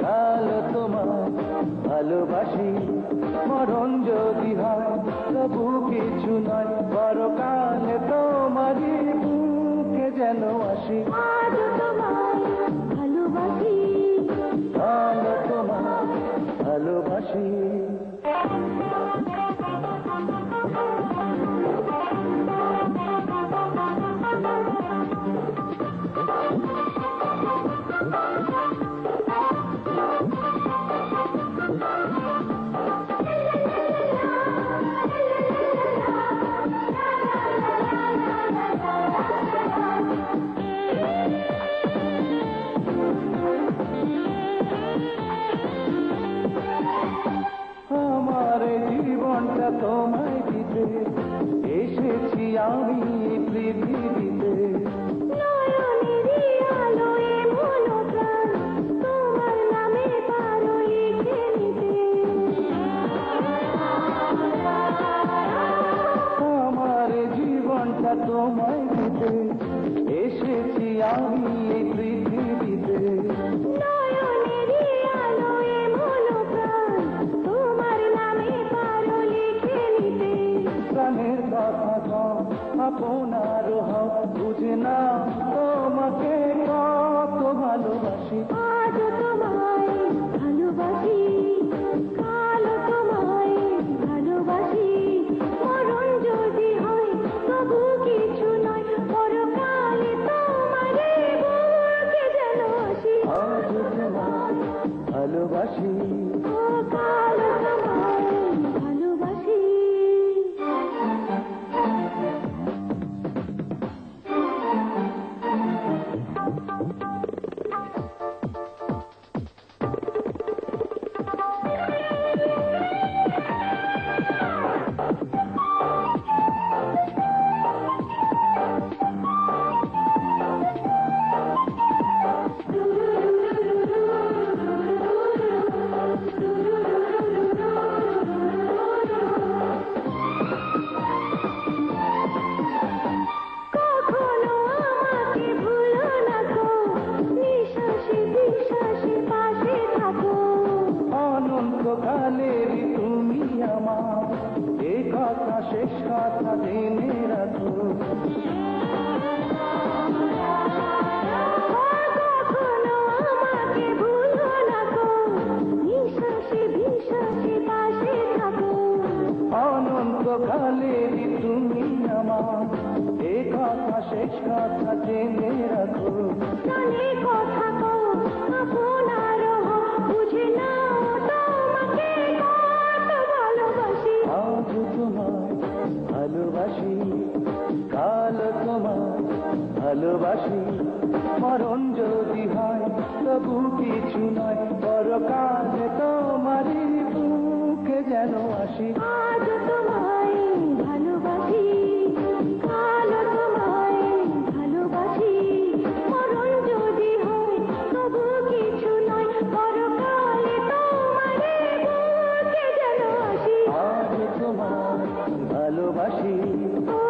কাল তোমায় ভালোবাসি, মরণ যদি হয় তবু কিছু নয়, পরকাল তোমারই বুকে যেন আসি। আজ তোমায় ভালোবাসি, কাল তোমায় ভালোবাসি। আমার জীবনটা তোমায় দিতে এসেছি আমি পৃথিবীতে। নয়নেরই আলোয় মনোপ্রাণ তোমার নামে পারো লিখে নিতে। আমার জীবনটা তোমায় দিতে এসেছি আমি পৃথিবীতে। নয়নেরই আলোয় মনোপ্রাণ তোমার নামে পারো লিখে নিতে। প্রাণের কথা কও, আপনার হও, বুঝে না তোমাকে কত ভালোবাসি। আজ তোমায় ভালোবাসি, কাল তোমায় ভালোবাসি, মরণ যদি হয় তবু কিছু নয়, পরকালে তোমারে বুকে যেন আসি। আজ তোমায় ভালোবাসি, ও কাল তোমায় ভালোবাসি। কখনো আমাকে ভুলো না গো, নিঃশ্বাসে বিশ্বাসে পাশে থাকো। অনন্তকালের তুমি আমার, এ কথা শেষ কথা জেনে রাখো। কখনো আমাকে ভুলো না গো, নিঃশ্বাসে বিশ্বাসে পাশে থাকো। অনন্তকালের তুমি আমার, এ কথা শেষ কথা জেনে রাখো। প্রাণে কথা কও, আপনার হও, বুঝে নাও তোমাকে কত ভালোবাসি। আজ তোমায় ভালোবাসি, কাল তোমায় ভালোবাসি, মরণ যদি হয় তবু কিছু নয়, পরকাল তোমারই বুকে যেন আসি। আজ তোমায় ভালোবাসি, কাল তোমায় ভালোবাসি, মরণ যদি হয় তবু কিছু নয়, পরকালে তোমারে বুকে যেন আসি। আজ তোমায় ভালোবাসি, ও